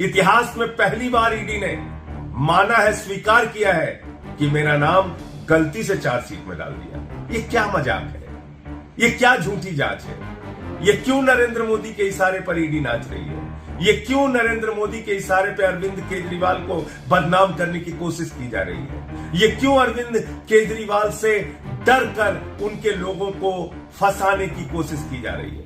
इतिहास में पहली बार ईडी ने माना है, स्वीकार किया है कि मेरा नाम गलती से चार्जशीट में डाल दिया। ये क्या मजाक है? ये क्या झूठी जांच है? ये क्यों नरेंद्र मोदी के इशारे पर ईडी नाच रही है? ये क्यों नरेंद्र मोदी के इशारे पर अरविंद केजरीवाल को बदनाम करने की कोशिश की जा रही है? ये क्यों अरविंद केजरीवाल से डर कर उनके लोगों को फंसाने की कोशिश की जा रही है?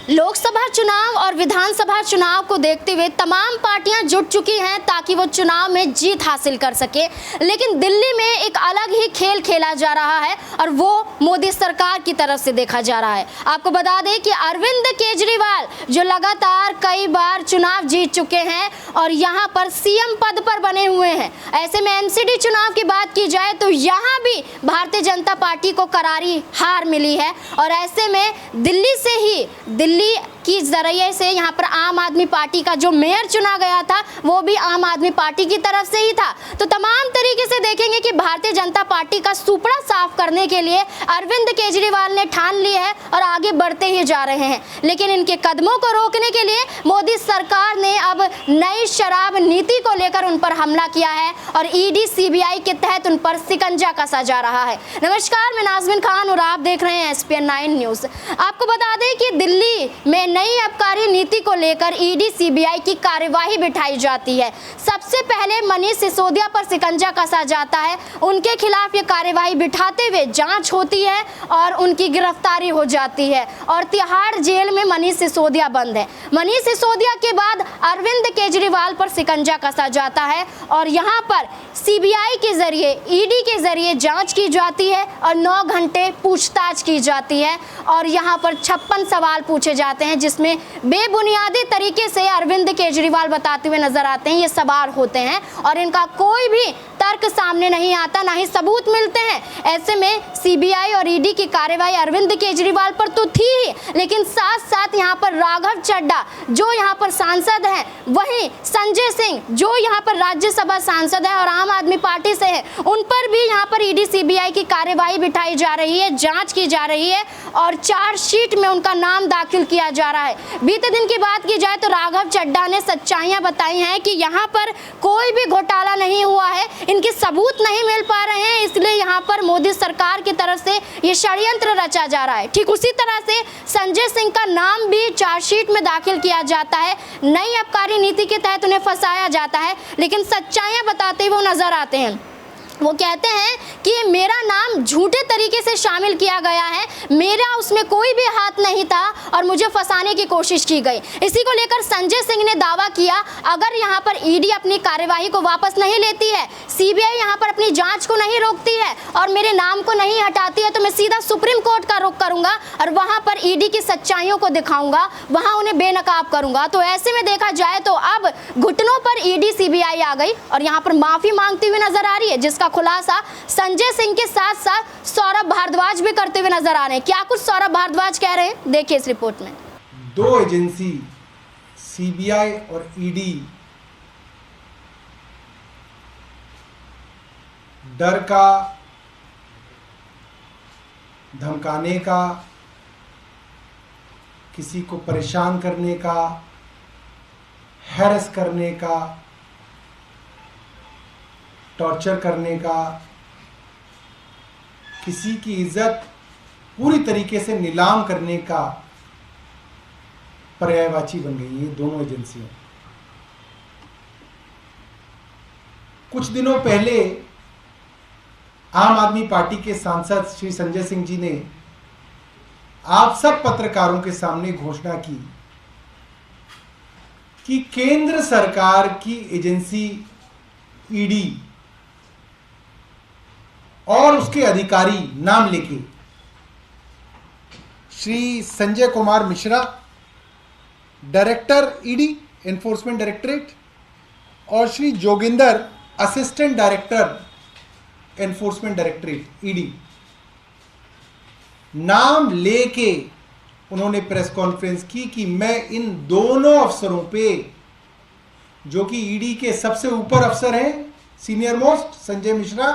लोकसभा चुनाव और विधानसभा चुनाव को देखते हुए तमाम पार्टियां जुट चुकी हैं ताकि वो चुनाव में जीत हासिल कर सके, लेकिन दिल्ली में एक अलग ही खेल खेला जा रहा है और वो मोदी सरकार की तरफ से देखा जा रहा है। आपको बता दें कि अरविंद केजरीवाल जो लगातार कई बार चुनाव जीत चुके हैं और यहाँ पर सीएम पद पर बने हुए हैं, ऐसे में एमसीडी चुनाव की बात की जाए तो यहाँ भी भारतीय जनता पार्टी को करारी हार मिली है और ऐसे में दिल्ली की जरिए से यहाँ पर आम आदमी पार्टी का जो मेयर चुना गया था वो भी आम आदमी पार्टी की तरफ से ही था। तो तमाम तरीके से देखेंगे कि भारतीय जनता पार्टी का सुपड़ा साफ करने के लिए अरविंद केजरीवाल ने ठान ली है और आगे बढ़ते ही जा रहे हैं, लेकिन इनके कदमों को रोकने के लिए मोदी सरकार ने अब नई शराब नीति को लेकर उन पर हमला किया है और ईडी सीबीआई के तहत उन पर शिकंजा कसा जा रहा है। नमस्कार, मैं नाज़मीन खान और आप देख रहे हैं SPN9 न्यूज़। आपको बता दें कि दिल्ली में नई आबकारी नीति को लेकर ईडी सीबीआई की कार्यवाही बिठाई जाती है। सबसे पहले मनीष सिसोदिया पर शिकंजा कसा जाता है, उनके खिलाफ ये कार्यवाही बिठाते हुए जांच होती है और उनकी गिरफ्तारी हो जाती है और तिहाड़ जेल में मनीष सिसोदिया बंद है। मनीष सिसोदिया के बाद अरविंद केजरीवाल पर शिकंजा कसा जाता है और यहाँ पर सीबीआई के जरिए, ईडी के जरिए जांच की जाती है और 9 घंटे पूछताछ की जाती है और यहाँ पर 56 सवाल पूछे जाते हैं जिसमें बेबुनियादी तरीके से अरविंद केजरीवाल बताते हुए नजर आते हैं। ये सवाल होते हैं और इनका कोई भी तर्क सामने नहीं आता, ना ही सबूत मिलते हैं। ऐसे में सीबीआई और ईडी की कार्यवाही अरविंद केजरीवाल पर तो थी ही, लेकिन साथ साथ यहाँ पर राघव चड्ढा जो यहाँ पर सांसद हैं, वहीं संजय सिंह जो यहाँ पर राज्यसभा सांसद है और आम आदमी पार्टी से है, उन पर भी यहाँ पर ईडी सीबीआई की कार्यवाही बिठाई जा रही है, जांच की जा रही है और चार्जशीट में उनका नाम दाखिल किया जा रहा है। बीते दिन की बात की जाए तो राघव चड्ढा ने सच्चाइयां बताई हैं कि यहाँ पर कोई भी घोटाला नहीं हुआ है, इनके सबूत नहीं मिल पा रहे हैं, इसलिए यहाँ पर मोदी सरकार की तरफ से ये षड्यंत्र रचा जा रहा है। ठीक उसी तरह से संजय सिंह का नाम भी चार्जशीट में दाखिल किया जाता है, नई आबकारी नीति के तहत उन्हें फंसाया जाता है, लेकिन सच्चाइयां बताते हुए नजर आते हैं। वो कहते हैं कि मेरा नाम झूठे तरीके से शामिल किया गया है, मेरा उसमें कोई भी हाथ नहीं था और मुझे फंसाने की कोशिश की गई। इसी को लेकर संजय सिंह ने दावा किया, अगर यहाँ पर ईडी अपनी कार्यवाही को वापस नहीं लेती है, सीबीआई यहाँ पर अपनी जांच को नहीं रोकती है और मेरे नाम को नहीं हटाती है, तो मैं सीधा सुप्रीम कोर्ट का रुख करूंगा और वहाँ पर ईडी की सच्चाइयों को दिखाऊंगा, वहाँ उन्हें बेनकाब करूंगा। तो ऐसे में देखा जाए तो अब घुटनों पर ईडी सीबीआई आ गई और यहाँ पर माफी मांगती हुई नजर आ रही है, जिसका खुलासा संजय सिंह के साथ साथ सौरभ भारद्वाज भी करते हुए नजर आ रहे हैं। क्या कुछ सौरभ भारद्वाज कह रहे हैं, देखिए इस रिपोर्ट में। दो एजेंसी सीबीआई और ईडी डर का, धमकाने का, किसी को परेशान करने का, हैरेस करने का, टॉर्चर करने का, किसी की इज्जत पूरी तरीके से नीलाम करने का पर्यायवाची बन गई है दोनों एजेंसियां। कुछ दिनों पहले आम आदमी पार्टी के सांसद श्री संजय सिंह जी ने आप सब पत्रकारों के सामने घोषणा की कि केंद्र सरकार की एजेंसी ईडी और उसके अधिकारी नाम लेके Shri Sanjay Kumar Mishra, director ED enforcement directorate, और Shri Joginder, assistant director enforcement directorate ED, नाम लेके उन्होंने प्रेस कॉन्फ्रेंस की कि मैं इन दोनों अफसरों पे जो कि ईडी के सबसे ऊपर अफसर हैं, सीनियर मोस्ट संजय मिश्रा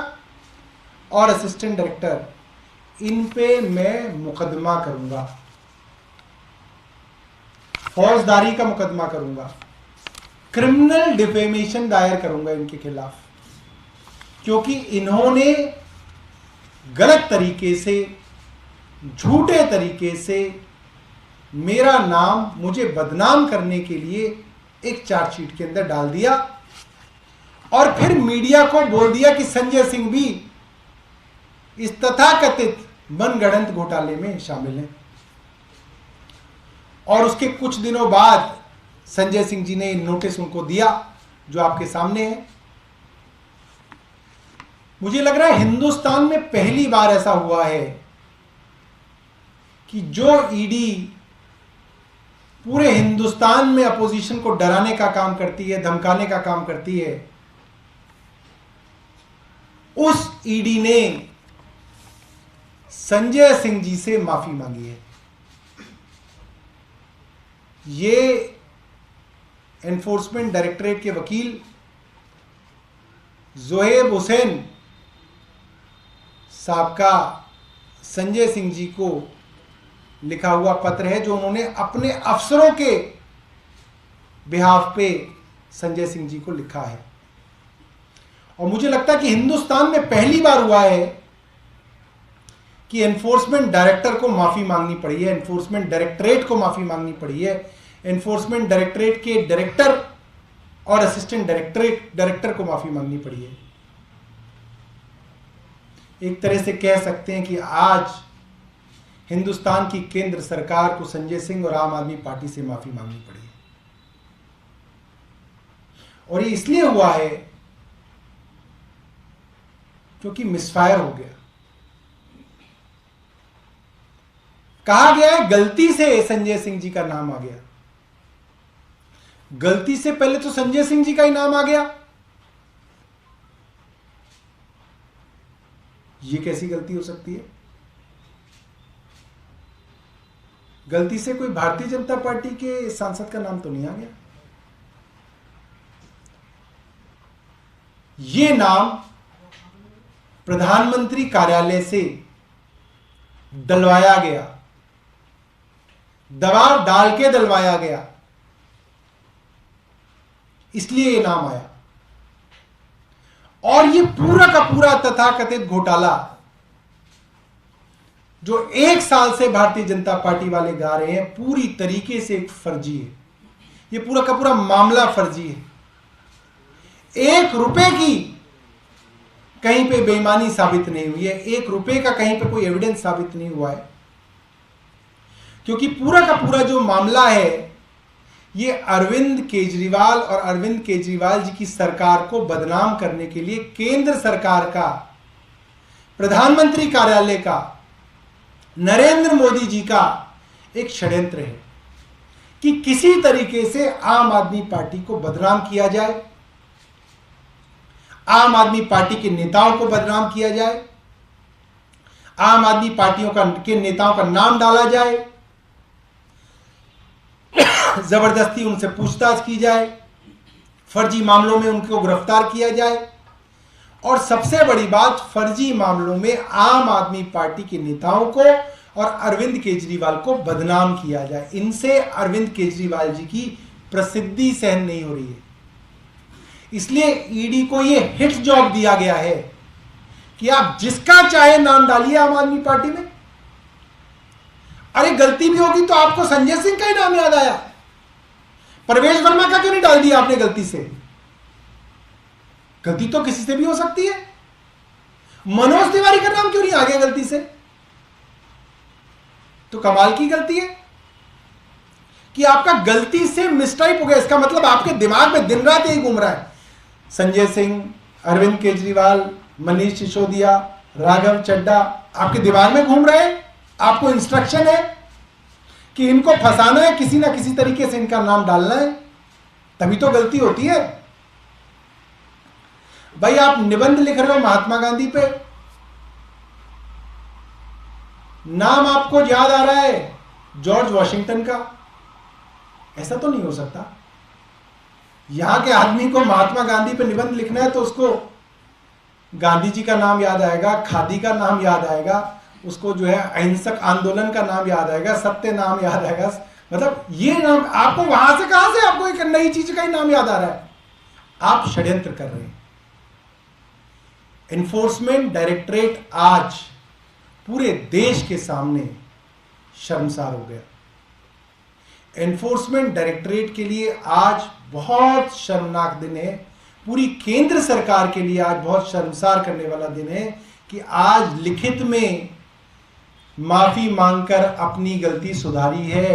और असिस्टेंट डायरेक्टर, इन पे मैं मुकदमा करूंगा, फौजदारी का मुकदमा करूंगा, क्रिमिनल डिफेमेशन दायर करूंगा इनके खिलाफ, क्योंकि इन्होंने गलत तरीके से, झूठे तरीके से मेरा नाम, मुझे बदनाम करने के लिए एक चार्जशीट के अंदर डाल दिया और फिर मीडिया को बोल दिया कि संजय सिंह भी इस तथाकथित मनगढ़ंत घोटाले में शामिल हैं। और उसके कुछ दिनों बाद संजय सिंह जी ने नोटिस उनको दिया जो आपके सामने है। मुझे लग रहा है हिंदुस्तान में पहली बार ऐसा हुआ है कि जो ईडी पूरे हिंदुस्तान में अपोजिशन को डराने का काम करती है, धमकाने का काम करती है, उस ईडी ने संजय सिंह जी से माफी मांगी है। ये एनफोर्समेंट डायरेक्टरेट के वकील जोहेब हुसैन साहब का संजय सिंह जी को लिखा हुआ पत्र है, जो उन्होंने अपने अफसरों के बिहाफ पे संजय सिंह जी को लिखा है। और मुझे लगता है कि हिंदुस्तान में पहली बार हुआ है कि एनफोर्समेंट डायरेक्टर को माफी मांगनी पड़ी है, एनफोर्समेंट डायरेक्टरेट को माफी मांगनी पड़ी है, एनफोर्समेंट डायरेक्टरेट के डायरेक्टर और असिस्टेंट डायरेक्टर को माफी मांगनी पड़ी है। एक तरह से कह सकते हैं कि आज हिंदुस्तान की केंद्र सरकार को संजय सिंह और आम आदमी पार्टी से माफी मांगनी पड़ी है। और ये इसलिए हुआ है क्योंकि मिसफायर हो गया। कहा गया है गलती से संजय सिंह जी का नाम आ गया। गलती से पहले तो संजय सिंह जी का ही नाम आ गया। ये कैसी गलती हो सकती है? गलती से कोई भारतीय जनता पार्टी के सांसद का नाम तो नहीं आ गया। ये नाम प्रधानमंत्री कार्यालय से डलवाया गया, दबाव डाल के डलवाया गया, इसलिए ये नाम आया। और ये पूरा का पूरा तथाकथित घोटाला जो 1 साल से भारतीय जनता पार्टी वाले गा रहे हैं, पूरी तरीके से एक फर्जी है। ये पूरा का पूरा मामला फर्जी है। 1 रुपए की कहीं पे बेईमानी साबित नहीं हुई है, 1 रुपए का कहीं पे कोई एविडेंस साबित नहीं हुआ है, क्योंकि पूरा का पूरा जो मामला है ये अरविंद केजरीवाल और अरविंद केजरीवाल जी की सरकार को बदनाम करने के लिए केंद्र सरकार का, प्रधानमंत्री कार्यालय का, नरेंद्र मोदी जी का एक षड्यंत्र है कि किसी तरीके से आम आदमी पार्टी को बदनाम किया जाए, आम आदमी पार्टी के नेताओं को बदनाम किया जाए, आम आदमी पार्टियों के नेताओं का नाम डाला जाए, जबरदस्ती उनसे पूछताछ की जाए, फर्जी मामलों में उनको गिरफ्तार किया जाए, और सबसे बड़ी बात, फर्जी मामलों में आम आदमी पार्टी के नेताओं को और अरविंद केजरीवाल को बदनाम किया जाए। इनसे अरविंद केजरीवाल जी की प्रसिद्धि सहन नहीं हो रही है, इसलिए ईडी को यह हिट जॉब दिया गया है कि आप जिसका चाहे नाम डालिए आम आदमी पार्टी में। अरे गलती भी होगी तो आपको संजय सिंह का ही नाम याद आया, परवेश वर्मा का क्यों नहीं डाल दिया आपने गलती से? गलती तो किसी से भी हो सकती है। मनोज तिवारी का नाम क्यों नहीं आ गया गलती से? तो कमाल की गलती है कि आपका गलती से मिसटाइप हो गया। इसका मतलब आपके दिमाग में दिन रात यही घूम रहा है, संजय सिंह, अरविंद केजरीवाल, मनीष सिसोदिया, राघव चड्डा आपके दिमाग में घूम रहे हैं। आपको इंस्ट्रक्शन है कि इनको फंसाना है, किसी ना किसी तरीके से इनका नाम डालना है, तभी तो गलती होती है। भाई आप निबंध लिख रहे हो महात्मा गांधी पे, नाम आपको याद आ रहा है जॉर्ज वॉशिंगटन का, ऐसा तो नहीं हो सकता। यहां के आदमी को महात्मा गांधी पे निबंध लिखना है तो उसको गांधी जी का नाम याद आएगा, खादी का नाम याद आएगा, उसको जो है अहिंसक आंदोलन का नाम याद आएगा, सत्य नाम याद आएगा। मतलब ये नाम आपको वहां से, कहां से आपको एक नई चीज का ही नाम याद आ रहा है? आप षड्यंत्र कर रहे हैं। एनफोर्समेंट डायरेक्टरेट आज पूरे देश के सामने शर्मसार हो गया। एनफोर्समेंट डायरेक्टरेट के लिए आज बहुत शर्मनाक दिन है, पूरी केंद्र सरकार के लिए आज बहुत शर्मसार करने वाला दिन है कि आज लिखित में माफी मांगकर अपनी गलती सुधारी है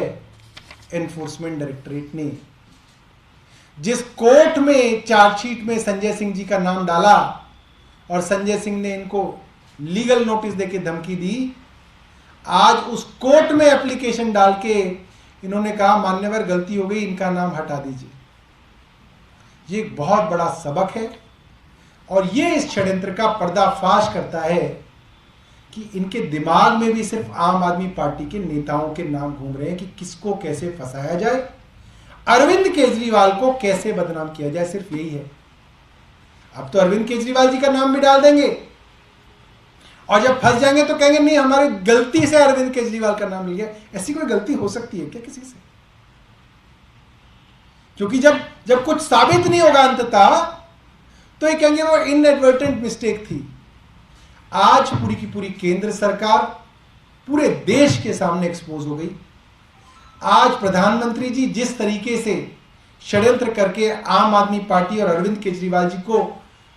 एनफोर्समेंट डायरेक्टरेट ने। जिस कोर्ट में चार्जशीट में संजय सिंह जी का नाम डाला और संजय सिंह ने इनको लीगल नोटिस देके धमकी दी, आज उस कोर्ट में एप्लीकेशन डाल के इन्होंने कहा मान्यवर गलती हो गई, इनका नाम हटा दीजिए। ये एक बहुत बड़ा सबक है और ये इस षड्यंत्र का पर्दाफाश करता है कि इनके दिमाग में भी सिर्फ आम आदमी पार्टी के नेताओं के नाम घूम रहे हैं कि किसको कैसे फंसाया जाए, अरविंद केजरीवाल को कैसे बदनाम किया जाए, सिर्फ यही है। अब तो अरविंद केजरीवाल जी का नाम भी डाल देंगे और जब फंस जाएंगे तो कहेंगे नहीं हमारी गलती से अरविंद केजरीवाल का नाम मिल गया। ऐसी कोई गलती हो सकती है क्या किसी से? क्योंकि जब कुछ साबित नहीं होगा अंततः तो ये कहेंगे वो इनएडवर्टेंट मिस्टेक थी। आज पूरी की पूरी केंद्र सरकार पूरे देश के सामने एक्सपोज हो गई। आज प्रधानमंत्री जी जिस तरीके से षड्यंत्र करके आम आदमी पार्टी और अरविंद केजरीवाल जी को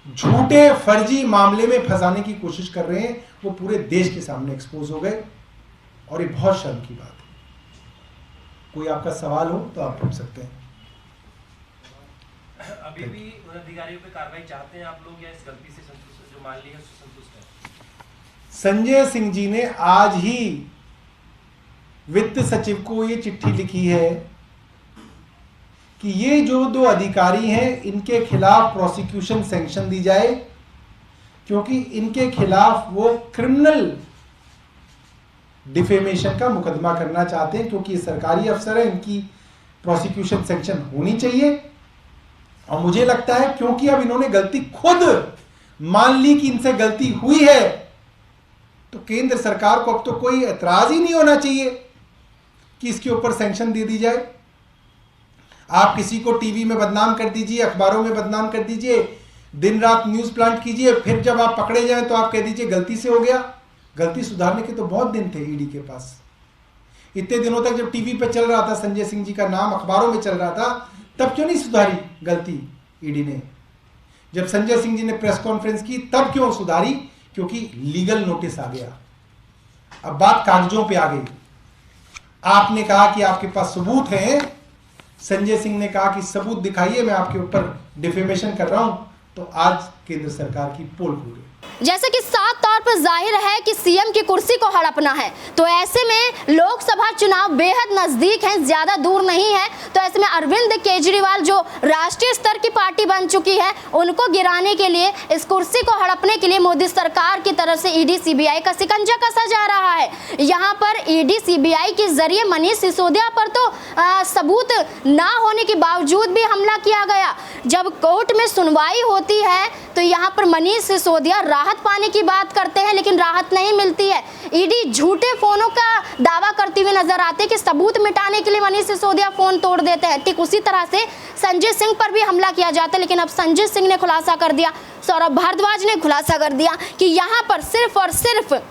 झूठे फर्जी मामले में फंसाने की कोशिश कर रहे हैं, वो पूरे देश के सामने एक्सपोज हो गए और ये बहुत शर्म की बात है। कोई आपका सवाल हो तो आप पूछ सकते हैं। अभी भी उन अधिकारियों पे कार्रवाई चाहते हैं आप लोग या इस गलती से संतुष्ट, जो मान ली है उससे संतुष्ट है? संजय सिंह जी ने आज ही वित्त सचिव को ये चिट्ठी लिखी है कि ये जो दो अधिकारी हैं इनके खिलाफ प्रोसिक्यूशन सैंक्शन दी जाए, क्योंकि इनके खिलाफ वो क्रिमिनल डिफेमेशन का मुकदमा करना चाहते हैं, क्योंकि ये सरकारी अफसर है, इनकी प्रोसिक्यूशन सैंक्शन होनी चाहिए। और मुझे लगता है क्योंकि अब इन्होंने गलती खुद मान ली कि इनसे गलती हुई है, तो केंद्र सरकार को अब तो कोई एतराज ही नहीं होना चाहिए कि इसके ऊपर सैंक्शन दे दी जाए। आप किसी को टीवी में बदनाम कर दीजिए, अखबारों में बदनाम कर दीजिए, दिन रात न्यूज प्लांट कीजिए, फिर जब आप पकड़े जाएं तो आप कह दीजिए गलती से हो गया। गलती सुधारने के तो बहुत दिन थे ईडी के पास। इतने दिनों तक जब टीवी पे चल रहा था संजय सिंह जी का नाम, अखबारों में चल रहा था, तब क्यों नहीं सुधारी गलती ईडी ने? जब संजय सिंह जी ने प्रेस कॉन्फ्रेंस की तब क्यों सुधारी? क्योंकि लीगल नोटिस आ गया। अब बात कागजों पे आ गई। आपने कहा कि आपके पास सबूत है, संजय सिंह ने कहा कि सबूत दिखाइए, मैं आपके ऊपर डिफेमेशन कर रहा हूं, तो आज केंद्र सरकार की पोल खुल गई। जैसे कि साफ तौर पर जाहिर है कि सीएम की कुर्सी को हड़पना है, तो ऐसे में लोकसभा चुनाव बेहद नजदीक हैं, ज्यादा दूर नहीं है। तो ऐसे में अरविंद केजरीवाल जो राष्ट्रीय स्तर की पार्टी बन चुकी है, उनको गिराने के लिए, इस कुर्सी को हड़पने के लिए मोदी सरकार की तरफ से ईडी सीबीआई का शिकंजा कसा जा रहा है। यहाँ पर ईडी सीबीआई के जरिए मनीष सिसोदिया पर तो सबूत ना होने के बावजूद भी हमला किया गया। जब कोर्ट में सुनवाई होती है तो यहाँ पर मनीष सिसोदिया राहत पाने की बात करते हैं, लेकिन राहत नहीं मिलती है। ईडी झूठे फोनों का दावा करते हुए नजर आते हैं कि सबूत मिटाने के लिए मनीष सिसोदिया फोन तोड़ देते हैं। ठीक उसी तरह से संजय सिंह पर भी हमला किया जाता है, लेकिन अब संजय सिंह ने खुलासा कर दिया, सौरभ भारद्वाज ने खुलासा कर दिया कि यहाँ पर सिर्फ और सिर्फ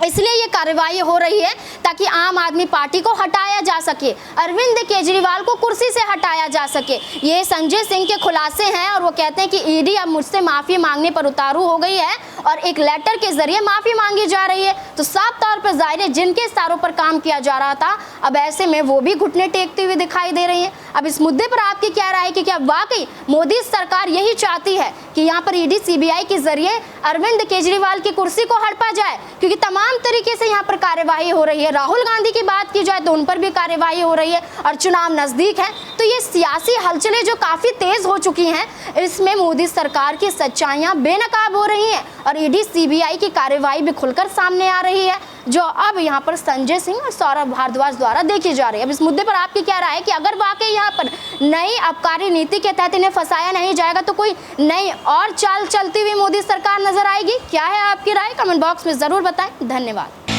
इसलिए ये कार्रवाई हो रही है ताकि आम आदमी पार्टी को हटाया जा सके, अरविंद केजरीवाल को कुर्सी से हटाया जा सके। ये संजय सिंह के खुलासे हैं और वो कहते हैं कि ईडी अब मुझसे माफी मांगने पर उतारू हो गई है और एक लेटर के जरिए माफी मांगी जा रही है। तो साफ तौर पर जाहिर है जिनके इशारों पर काम किया जा रहा था, अब ऐसे में वो भी घुटने टेकते हुए दिखाई दे रही है। अब इस मुद्दे पर आपकी क्या राय है कि क्या वाकई मोदी सरकार यही चाहती है कि यहाँ पर ईडी सीबीआई के जरिए अरविंद केजरीवाल की कुर्सी को हड़पा जाए? क्योंकि तमाम तरीके से यहाँ पर कार्यवाही हो रही है। राहुल गांधी की बात की जाए तो उन पर भी कार्यवाही हो रही है और चुनाव नजदीक है, तो ये सियासी हलचलें जो काफी तेज हो चुकी हैं, इसमें मोदी सरकार की सच्चाइयां बेनकाब हो रही हैं और ईडी सीबीआई की कार्यवाही भी खुलकर सामने आ रही है। जो अब यहाँ पर संजय सिंह और सौरभ भारद्वाज द्वारा देखी जा रही है। अब इस मुद्दे पर आपकी क्या राय है कि अगर वाकई यहाँ पर नई आबकारी नीति के तहत इन्हें फंसाया नहीं जाएगा तो कोई नई और चाल चलती हुई मोदी सरकार नजर आएगी? क्या है आपकी राय? कमेंट बॉक्स में जरूर बताएं। धन्यवाद।